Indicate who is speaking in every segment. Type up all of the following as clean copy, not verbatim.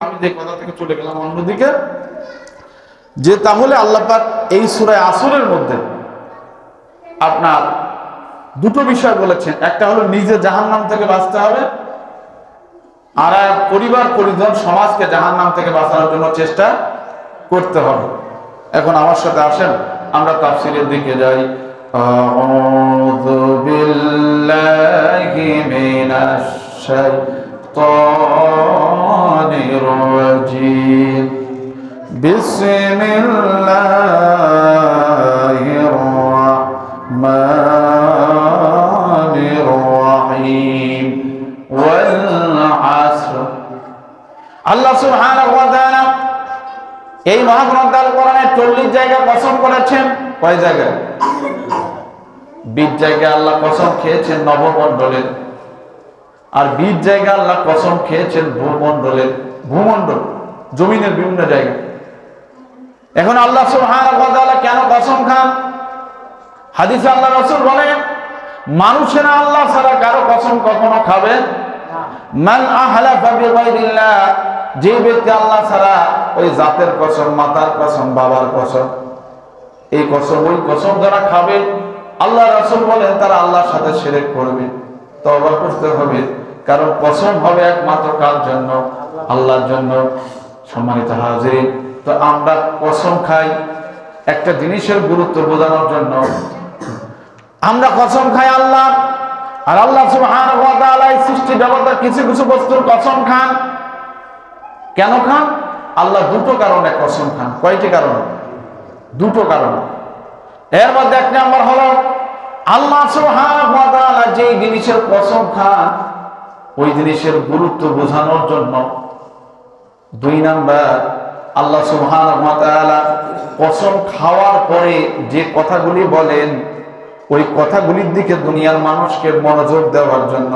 Speaker 1: আমি যে কথা থেকে চলে গেলাম অন্যদিকে, যে তাহলে আল্লাহ পাক এই সূরা আসরের মধ্যে আপনার দুটো বিষয় বলেছেন। একটা হলো নিজে জাহান্নাম থেকে বাঁচতে হবে, আর পরিবার পরিজন সমাজকে জাহান্নাম থেকে বাঁচানোর জন্য চেষ্টা করতে হবে। এখন আমার সাথে আসেন আমরা তাফসীরের দিকে যাই। আউযু বিল্লাহি মিনাশ শাইতানির রাজীম। বিসমিল্লাহির রাহমানির রাহিম। ওয়াল আসর। আল্লাহ সুবহানাহু ওয়া তাআলা এই মহাগ্রন্থ আল কোরআনে 40 জায়গায় কসম করেছেন। কয় জায়গায়? 20 জায়গায় আল্লাহ কসম খেয়েছেন নবমণ্ডলের, আর 20 জায়গায় আল্লাহ কসম খেয়েছেন ভূমণ্ডলের। ভূমণ্ডল জমিনের বিভিন্ন জায়গায়। এখন আল্লাহ সুবহানাহু ওয়া তাআলা কেন কসম খান? হাদিসে আল্লাহ রাসূল বলেন, মানুষেরা আল্লাহ ছাড়া কারো কসম কখনো খাবে না। মান আহলাফা বিগাইরিল্লাহ, যে ব্যক্তি আল্লাহ ছাড়া ওই জাতের কসম, মাতার কসম, বাবার কসম, এই কসম ওই কসম যারা খাবে, আল্লাহ রাসূল বলেন তারা আল্লাহর সাথে শিরক করবে। তওবা করতে হবে, কারণ কসম হবে একমাত্র কার জন্য? আল্লাহর জন্য। সম্মানিত হাজিরিন, তো আমরা কসম খাই একটা জিনিসের গুরুত্ব বোঝানোর জন্য। আমরা কসম খাই আল্লাহ, আর আল্লাহ সুবহানাহু ওয়া তাআলা এই সৃষ্টি জগতের কিছু কিছু বস্তুর কসম খান। কেন খান? আল্লাহ দুটো কারণে কসম খান। কয়টি কারণে? দুটো কারণ। এর মধ্যে এক নাম্বার হলো আল্লাহ সুবহানাহু ওয়া তাআলা যে জিনিসের কসম খান ওই জিনিসের গুরুত্ব বোঝানোর জন্য। দুই নাম্বার, আল্লাহ সুবহানাহু ওয়া তাআলা কসম খাওয়ার পরে যে কথাগুলি বলেন ওই কথাগুলির দিকে দুনিয়ার মানুষকে মনোযোগ দেওয়ার জন্য,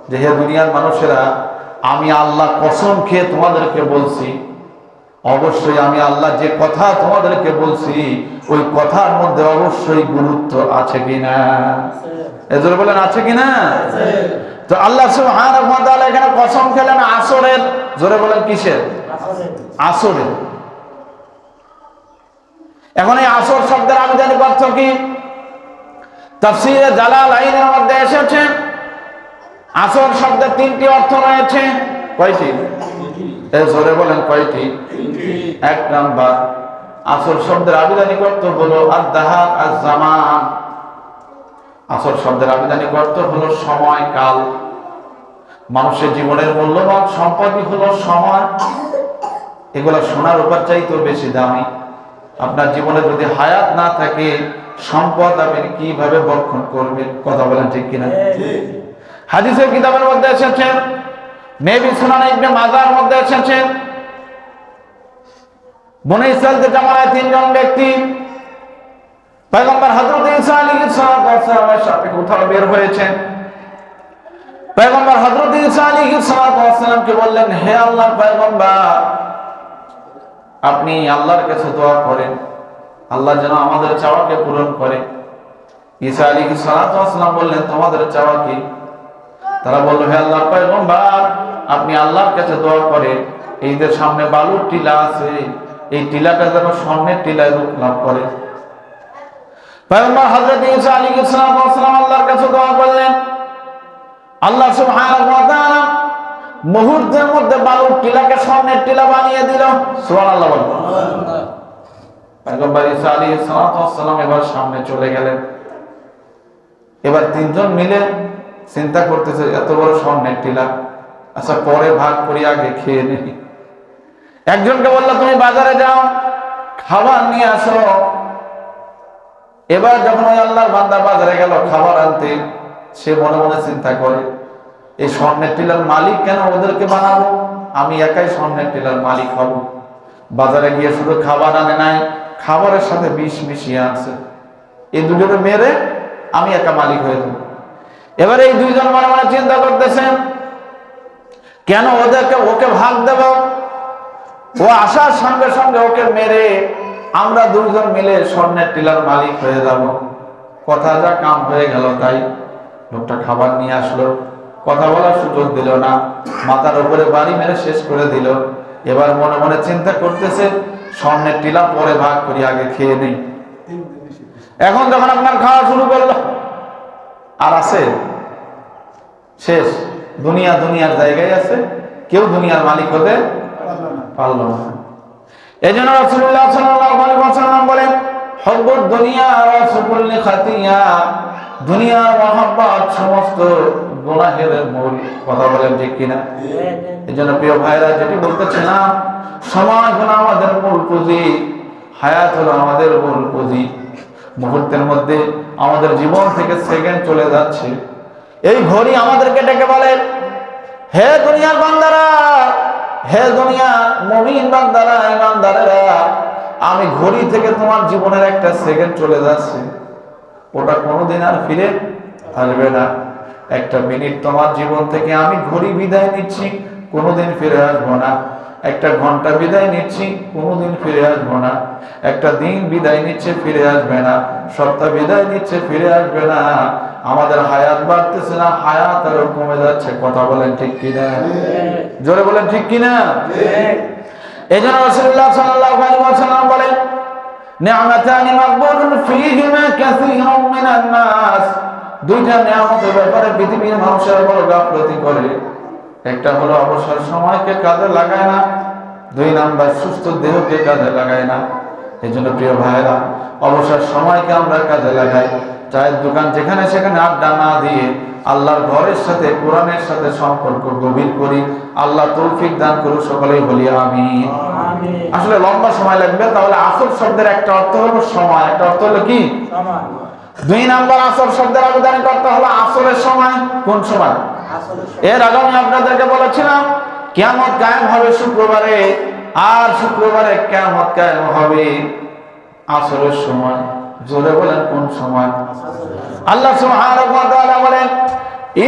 Speaker 1: যে হে দুনিয়ার মানুষেরা, আমি আল্লাহ কসম খেয়ে তোমাদেরকে বলছি, অবশ্যই আমি আল্লাহ যে কথা তোমাদেরকে বলছি ওই কথার মধ্যে অবশ্যই গুরুত্ব আছে কিনা? এজন্য বলেন আছে কিনা? তো আল্লাহ সুবহানাহু ওয়া তাআলা এখানে কসম খেলেন আসরের। জোরে বলেন কিসের? আসরের। এখন এই আসর শব্দের আবিধানিক অর্থ কি? তাফসীরে জালালাইনের মধ্যে এসেছে আসর শব্দের 3টি অর্থ রয়েছে। কয়টি? জোরে বলেন কয়টি? এক নাম্বার, আসর শব্দের আবিধানিক অর্থ হলো আদ-দাহার আজ-জামান। আসর শব্দের আবিধানিক অর্থ হলো সময়, কাল। মানুষের জীবনের মূল্যবান সম্পদই হলো সময়। এগুলা সোনার উপর চাইতেও বেশি দামি। আপনার জীবনে যদি হায়াত না থাকে, সম্পদ আপনি কিভাবে বক্ষণ করবেন? কথা বলেন ঠিক কিনা? হাদিসের কিতাবের মধ্যে এসেছে, নবী সুনান ইবনে মাজার মধ্যে এসেছে, বনী ইসরাঈলের জামানায় 3 জন ব্যক্তি পয়গম্বর হযরত ঈসা আলাইহিস সালামের সাথে কোথাও বের হয়েছেন। পয়গম্বর হযরত ঈসা আলাইহিস সালামকে বললেন, হে আল্লাহর পয়গম্বর, আপনি আল্লাহর কাছে দোয়া করেন, আল্লাহ যেন আমাদের চাওয়াকে পূরণ করে। ঈসা আলাইহিস সালাম বললেন, তোমাদের চাওয়া কি? তারা বলল, হে আল্লাহর পয়গম্বর, আপনি আল্লাহর কাছে দোয়া করেন এইদের সামনে বালুর টিলা আছে, এই টিলাটা যেন স্বর্ণের টিলায় রূপ লাভ করে। পয়গম্বর হযরত ঈসা আলাইহিস সালাম আল্লাহর কাছে দোয়া করলেন। আল্লাহ সুবহানাহু ওয়া তাআলা মুহূর্তের মধ্যে বালুর টিলাকে স্বর্ণের টিলা বানিয়ে দিল। সুবহানাল্লাহ বলেন। পয়গম্বর ঈসা আলাইহিস সালাম এবার সামনে চলে গেলেন। এবার 3 জন মিলে চিন্তা করতেছে, এত বড় স্বর্ণের টিলা, আচ্ছা পরে ভাগ করি, আগে খেয়ে নেই। একজনকে বলল, তুমি বাজারে যাও, খাবার নিয়ে আসো। এবার যখন ওই আল্লাহর বান্দা বাজারে গেল খাবার আনতে, সে মনে মনে চিন্তা করে, এই স্বর্ণের টিলার মালিক কেন ওদেরকে বানাবো? আমি একাই স্বর্ণের টিলার মালিক হব। বাজারে গিয়ে শুধু খাবার আনে নাই, খাবারের সাথে বিষ মিশিয়ে আনছে। এই দুটোকে মেরে আমি একা মালিক হয়ে যাব। এবার এই 2 জন মনে মনে চিন্তা করতেছেন, কেন ওকে ভাগ দেব? ও আসার সঙ্গে সঙ্গে ওকে মেরে আমরা 2 জন মিলে স্বর্ণের টিলার মালিক হয়ে যাব। কথা যা কাম হয়ে গেল। তাই লোকটা খাবার নিয়ে আসলো, কথা বলার সুযোগ দিল না, মাথার উপরে বাড়ি মেরে শেষ করে দিল। এবার মনে মনে চিন্তা করতেছে সামনের টিলা পরে ভাগ করি, আগে খেয়ে নেই। এখন যখন আপনার খাওয়া শুরু করলো, আর আছে শেষ, দুনিয়ার জায়গায় আছে, কেউ দুনিয়ার মালিক হতে পারল না। এই জন্য রাসূলুল্লাহ সাল্লাল্লাহু আলাইহি ওয়াসাল্লাম বলেন, হুব্বুদ দুনিয়া রাসু কুল্লি খাতিয়া, দুনিয়ার মহব্বত সমস্ত গুনাহের মূল। কথা বলেন ঠিক কিনা? এই জন্য প্রিয় ভাইরা, যেটি বলতেছিলাম, সময় হলো আমাদের মূল পুঁজি, হায়াত হলো আমাদের মূল পুঁজি। মুহূর্তের মধ্যে আমাদের জীবন থেকে সেকেন্ড চলে যাচ্ছে। এই ঘড়ি আমাদেরকে ডেকে বলে, হে দুনিয়ার বান্দারা, হে দুনিয়ার মুমিন বান্দারা, ইমানদারেরা, আমি ঘড়ি থেকে তোমার জীবনের একটা সেকেন্ড চলে যাচ্ছে, ওটা কোনোদিন আর ফিরে আসবে না। একটা মিনিট তোমার জীবন থেকে আমি ঘড়ি বিদায় নিচ্ছি, কোনোদিন ফিরে আসবো না। একটা ঘন্টা বিদায় নিচ্ছি, কোনোদিন ফিরে আসবো না। একটা দিন বিদায় নিচ্ছে, ফিরে আসবে না। সপ্তাহ বিদায় নিচ্ছে, ফিরে আসবে না। আমাদের হায়াত বাড়তেছে না, হায়াত আরো কমে যাচ্ছে। কথা বলেন ঠিক কিনা? জোরে বলেন ঠিক কিনা? এই জন্য রাসূলুল্লাহ সাল্লাল্লাহু আলাইহি ওয়াসাল্লাম বলেন, নি'মাতানি মাগবুনুন ফীহিমা কাসীরুম মিনান নাস, দুইটা নিয়ামতের ব্যাপারে পৃথিবীর মানুষেরা বড় গাফলতি করে। একটা হলো অবসর সময়কে কাজে লাগায় না, দুই নাম্বার সুস্থ দেহকে কাজে লাগায় না। এই জন্য প্রিয় ভাইরা, অবসর সময়কে আমরা কাজে লাগাই, চায়ের দোকান যেখানে সেখানে আড্ডা না দিয়ে আল্লাহর ঘরের সাথে, কোরআনের সাথে সম্পর্ক গভীর করি। আল্লাহ তৌফিক দান করুন, সকলেই বলি আমিন। আসলে লম্বা সময় লাগবে, তাহলে আসর শব্দের একটা অর্থ হলো সময়, একটা অর্থ হলো কি? দুই নাম্বার আসর শব্দের আবেদন করতে হলো আসরের সময়। কোন সময়? এর আগে আমি আপনাদেরকে বলেছিলাম কিয়ামত কায়েম হবে শুক্রবারে, আর শুক্রবারে কিয়ামত কায়েম হবে আসরের সময়। জোরে বলেন কোন সময়? আল্লাহ সুবহানাহু ওয়া তাআলা বলেন,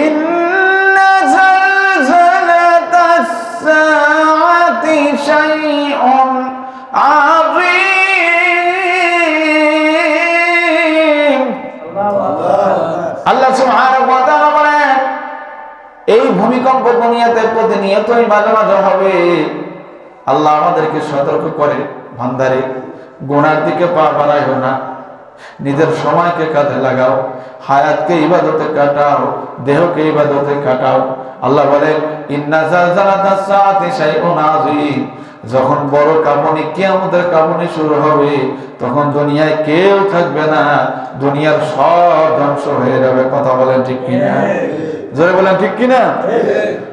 Speaker 1: ইন্না জালজালাতাস সাআতি শাইউন আযীম। আল্লাহ সুবহানাহু ওয়া তাআলা বলেন, এই ভূমিকম্প দুনিয়াতে প্রতিনিয়তই মাঝে মাঝে হবে। আল্লাহ আমাদেরকে সতর্ক করে, বান্দারে গুনার দিকে পা বাড়াইও না, নিজের সময়কে কাজে লাগাও, হায়াতকে ইবাদতে কাটাও, দেহকে ইবাদতে কাটাও। আল্লাহ বলেন, ইন্না জালজালাতাস সাআতি শাইউন আযীম, যখন বড় কাঁপুনি, কিয়ামতের কাঁপুনি শুরু হবে, তখন দুনিয়ায় কেউ থাকবে না, দুনিয়ার সব ধ্বংস হয়ে যাবে। কথা বলেন ঠিক কিনা? জোরে বলেন ঠিক কিনা?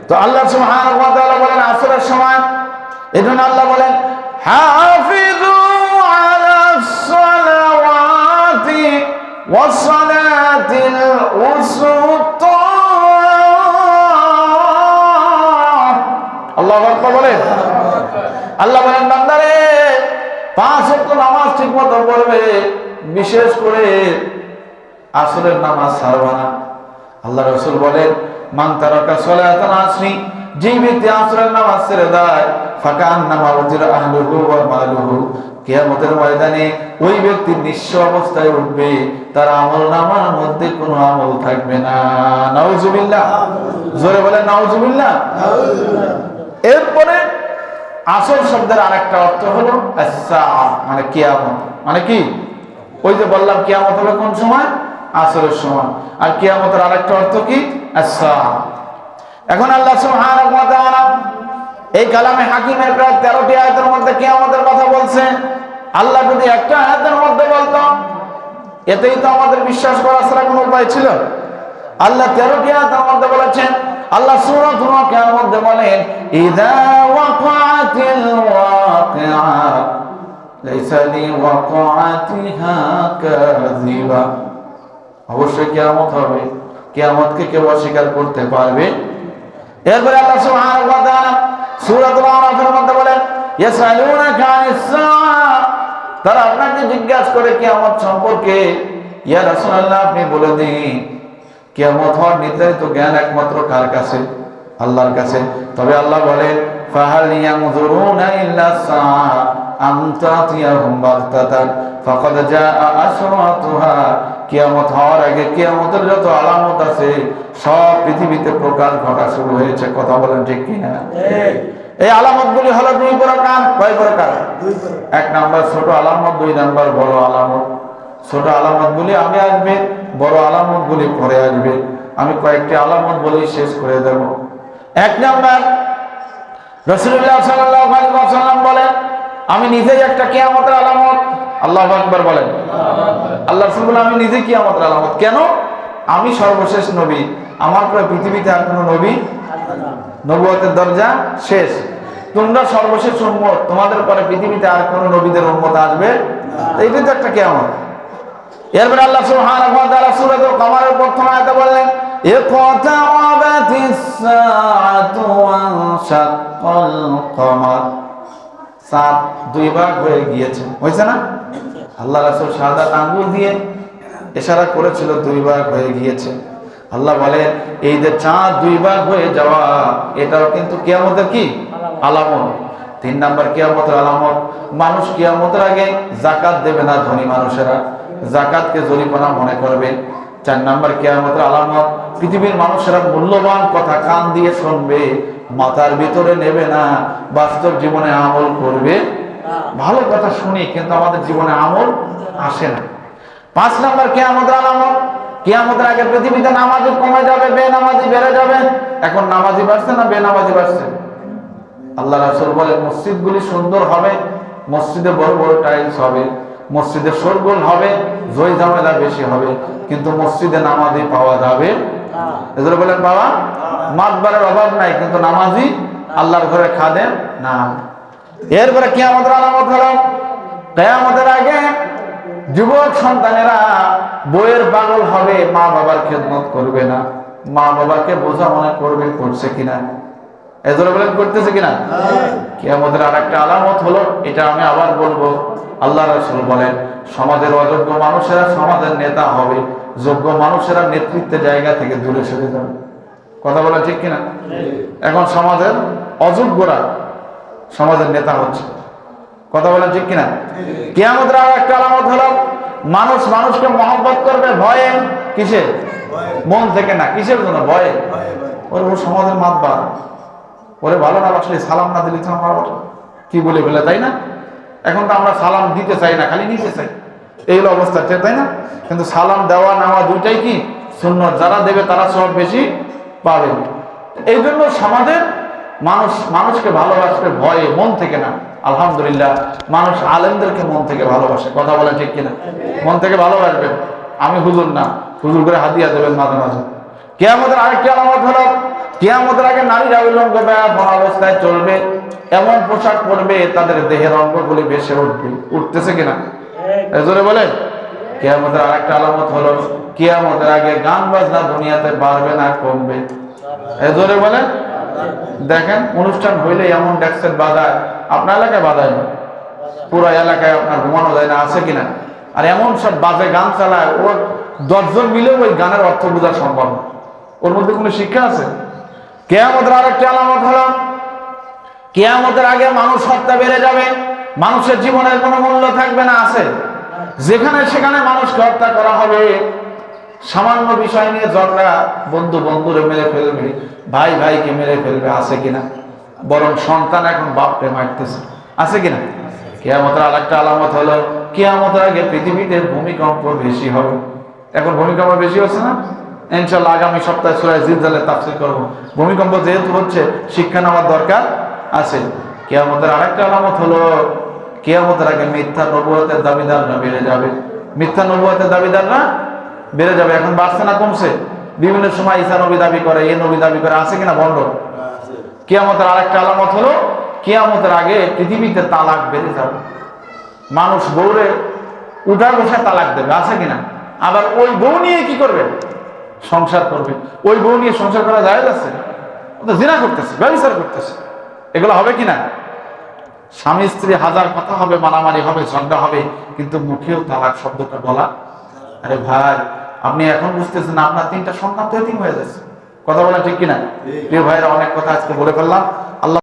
Speaker 1: তো আল্লাহ সুবহানাহু ওয়া তাআলা বলেন আসরের সময়। এজন্য আল্লাহ বলেন, হাফিজু আলাস সালাওয়াতি ওয়াস সালাতিল উসতা। আল্লাহু আকবার বলেন। আল্লাহ বলেন, বান্দারে 5 ওয়াক্ত নামাজ ঠিকমতো পড়বে, বিশেষ করে আসরের নামাজ ছাড়বা না। আল্লাহ রাসূল বলেন, মান তারাকা সালাতাল আসরি, যে ব্যক্তি আসরের নামাজ ছেড়ে দেয়, ফাকান্নামা উজিরা আহলুহু ওয়া মালুহু, কিয়ামতের ময়দানে ওই ব্যক্তি নিঃস্ব অবস্থায় উঠবে, তার আমলনামার মধ্যে কোনো আমল থাকবে না। নাউজুবিল্লাহ। জোরে বলেন নাউজুবিল্লাহ। এরপরে আসর শব্দের আরেকটা অর্থ হলো আস-সাআ, মানে কিয়ামত। মানে কি? ওই যে বললাম কিয়ামত হবে কোন সময়? আসরের সময়। আর কিয়ামতের আরেকটা অর্থ কি? আস-সাআ। এখন আল্লাহ সুবহানাহু ওয়া তাআলা এই কালামে হাকিমের প্রায় 13টি আয়াতের মধ্যে কিয়ামতের কথা বলছেন। আল্লাহ যদি একটা আয়াতের মধ্যে বলতো, এতেই তো আমাদের বিশ্বাস করা ছাড়া কোনো উপায় ছিল। আল্লাহ 13টি আয়াতের মধ্যে বলেছেন। আল্লাহ সূরাতুল ওয়াকিয়ার মধ্যে বলেন, ইযা ওয়াকাআতিল ওয়াকিআ লাইসা লিওয়াকাআতিহা কাযিবা, অবশ্যই কিয়ামত হবে, কিয়ামতকে কেউ অস্বীকার করতে পারবে? এরপরে আল্লাহ সুবহানাহু ওয়া তাআলা সূরাতুল আরাফের মধ্যে বলেন, ইয়াসআলুনাকা আনিস সাআ, তারা আপনাকে জিজ্ঞাসা করে কিয়ামত সম্পর্কে। ইয়া রাসূলুল্লাহ, আপনি বলে দিন কিয়ামত হওয়ার নির্ধারিত জ্ঞান একমাত্র কার কাছে? আল্লাহর কাছে। তবে আল্লাহ বলেন, ফাহাল ইয়ানজুরুনা ইল্লা সাআ আন তাতিয়াহুম বাগতাতান ফাকাদ জাআ আশরাতুহা, কিয়ামত হওয়ার আগে কিয়ামতের যত আলামত আছে সব পৃথিবীতে প্রকাশ ঘটা শুরু হয়েছে। কথা বলেন ঠিক কিনা? এই আলামতগুলি হলো দুই প্রকার। কয় প্রকার? এক নাম্বার ছোট আলামত, দুই নাম্বার বড় আলামত। ছোট আলামতগুলি আগে আসবে, বড় আলামতগুলি পরে আসবে। আমি কয়েকটি আলামত বলেই শেষ করে দেব। এক নাম্বার, রাসূলুল্লাহ সাল্লাল্লাহু আলাইহি ওয়াসাল্লাম বলেন, আমি নিজেই একটা কিয়ামতের আলামত। আল্লাহু আকবার বলেন। আল্লাহ রাসূল বলেন, আমি নিজে কিয়ামতের আলামত। কেন? আমি সর্বশেষ নবী, আমার পরে পৃথিবীতে আর কোনো নবী, নবুয়তের দরজা শেষ। তোমরা সর্বশেষ উম্মত, তোমাদের পরে পৃথিবীতে আর কোনো নবীদের উম্মত আসবে না। এইটাই তো একটা কিয়ামত। এরপরে আল্লাহ সুবহানাহু ওয়া তাআলা সূরাতুল কমারের প্রথম আয়াতে বলেন, ইকতারাবাতিস সাআতু ওয়ানশাক্কাল কমার। সাত দুই ভাগ হয়ে গিয়েছে, হয়েছে না? আল্লাহ রাসূল শাহাদাত আঙ্গুল দিয়ে ইশারা করেছিল দুই ভাগ হয়ে গিয়েছে। আল্লাহ বলে, এই যে চাঁদ দুই ভাগ হয়ে যাওয়া, এটাও কিন্তু কিয়ামতের কি আলামত। তিন নাম্বার কিয়ামতের আলামত, মানুষ কিয়ামতের আগে যাকাত দেবে না। ধনী মানুষেরা যাকাতকে জরিমানা মনে করবে। চার নাম্বার কিয়ামতের আলামত, পৃথিবীর মানুষেরা মূল্যবান কথা কান দিয়ে শুনবে, মাথার ভিতরে নেবে না, বাস্তব জীবনে আমল করবে। ভালো কথা শুনি, কিন্তু আমাদের জীবনে আমল আসে না। পাঁচ নাম্বার কিয়ামতের আলামত, কিয়ামতের আগে পৃথিবীতে নামাজি কমে যাবে, বেনামাজি বেড়ে যাবে। এখন নামাজি বাড়ছে না বেনামাজি বাড়ছে? আল্লাহ রাসূল বলে, মসজিদগুলি সুন্দর হবে, মসজিদে বড় বড় টাইলস হবে, মসজিদে শোরগোল হবে, জয় ঝামেলা বেশি হবে, কিন্তু মসজিদে নামাজি পাওয়া যাবে এজন্য বলেন বাবা, মাতবারের অভাব নাই, কিন্তু নামাজি আল্লাহর ঘরে খাদেম না। এরপরে কিয়ামতের আলামত হলো, কিয়ামতের আগে যুবক সন্তানেরা বইয়ের পাগল হবে, মা বাবার খেদমত করবে না, মা বাবাকে বোঝা মনে করবে, করছে কিনা? এজন্য বলেন করতেছে কিনা? কিয়ামতের আরেকটা আলামত হলো, এটা আমি আবার বলবো, আল্লাহ রাসূল বলেন, সমাজের অযোগ্য মানুষেরা সমাজের নেতা হবে, যোগ্য মানুষেরা নেতৃত্বের জায়গা থেকে দূরে সরে যাবে। কথা বলেন ঠিক কিনা? এখন সমাজের অযোগ্যরা সমাজের নেতা হচ্ছে। কথা বলেন ঠিক কিনা? কিয়ামতের আরেকটা আলামত হলো, মানুষ মানুষকে মহব্বত করবে ভয়ে। কিসে? মন থেকে না। কিসের জন্য? ভয়ে। ওর সমাজের মাতবার, ওরে ভালো না বাসলে সালাম না দিলে তো আমার কি বলে ফেলে, তাই না? এখন তো আমরা সালাম দিতে চাই না, খালি নিতে চাই, এই হলো অবস্থা, তাই না? কিন্তু সালাম দেওয়া নেওয়া দুইটাই কি সুন্নাত, যারা দেবে তারা সব বেশি পাবে। এই জন্য সমাজের মানুষ মানুষকে ভালোবাসবে ভয়ে, মন থেকে না। আলহামদুলিল্লাহ, মানুষ আলেমদেরকে মন থেকে ভালোবাসে। কথা বলে ঠিক কিনা? মন থেকে ভালোবাসবেন। আমি হুজুর না, হুজুর করে হাদিয়া দেবেন মাঝে মাঝে। কিয়ামতের আরেকটি আলামত হলো, কিয়ামতের আগে নারীরা উলঙ্গ বেহায়া অবস্থায় চলবে, এমন পোশাক পরবে তাদের দেহের অঙ্গগুলি ভেসে উঠবে। উঠতেছে কিনা? এজোরে বলে। কিয়ামতের আরেকটা আলামত হলো, কিয়ামতের আগে গান বাজনা দুনিয়াতে বাড়বে না, কমবে। এজোরে বলে। দেখেন, অনুষ্ঠান হইলে এমন ডেক্সেট বাজায়, আপনার এলাকায় বাজায় না, পুরো এলাকায় আপনার ঘুমানো যায় না, আছে কিনা? আর এমন সব বাজে গান চালায়, ওর 10 জন মিলেও ওই গানের অর্থ বোঝা সম্ভব না। ওর মধ্যে কোনো শিক্ষা আছে? কিয়ামতের আরেকটা আলামত হলো, কিয়ামতের আগে মানুষ হত্যা বেড়ে যাবে, মানুষের জীবনের কোনো মূল্য থাকবে না। আছে, যেখানে সেখানে মানুষকে হত্যা করা হবে। সামান্য বিষয় নিয়ে ঝগড়া, বন্ধু বন্ধুরে মেরে ফেলবে, ভাই ভাইকে মেরে ফেলবে, আছে কিনা? বরং সন্তান এখন বাপকে মারতেছে, আছে কিনা? কিয়ামতের আরেকটা আলামত হলো, কিয়ামতের আগে পৃথিবীতে ভূমিকম্প বেশি হবে। এখন ভূমিকম্প বেশি হচ্ছে না? ইনশাআল্লাহ আগামী সপ্তাহে সূরা জিলজালের তাফসীর করব। ভূমিকম্প যেহেতু হচ্ছে, শিক্ষা নেওয়ার দরকার আছে। কিয়ামতের আরেকটা আলামত হলো, কিয়ামতের আগে মিথ্যা নবুয়তের দাবিদাররা বেড়ে যাবে। মিথ্যা নবুয়তের দাবিদাররা বেড়ে যাবে। এখন বাড়ছে না কমছে? বিভিন্ন সময় ঈসা নবী দাবি করে, এ নবী দাবি করে, আছে কিনা বন্ধ? কিয়ামতের আরেকটা আলামত হলো, কিয়ামতের আগে পৃথিবীতে তালাক বেড়ে যাবে। মানুষ বউরে উঠা বসে তালাক দেবে, আছে কিনা? আবার ওই বউ নিয়ে কি করবে? সংসার করবে। ওই বউ নিয়ে সংসার করা যায় যাচ্ছে? ও তো জিনা করতেছে, ব্যভিচার করতেছে। এগুলো হবে কিনা? স্বামী স্ত্রী হাজার কথা হবে, মারামারি হবে, ঝগড়া হবে, কিন্তু মুখেও তালাক শব্দটা বলা। আরে ভাই, আপনি এখন বুঝতেছেন আপনার 3টা সন্তান তো এতিম হয়ে যাচ্ছে। কথা বলা ঠিক কিনা? প্রিয় ভাইরা, অনেক কথা আজকে বলে ফেললাম।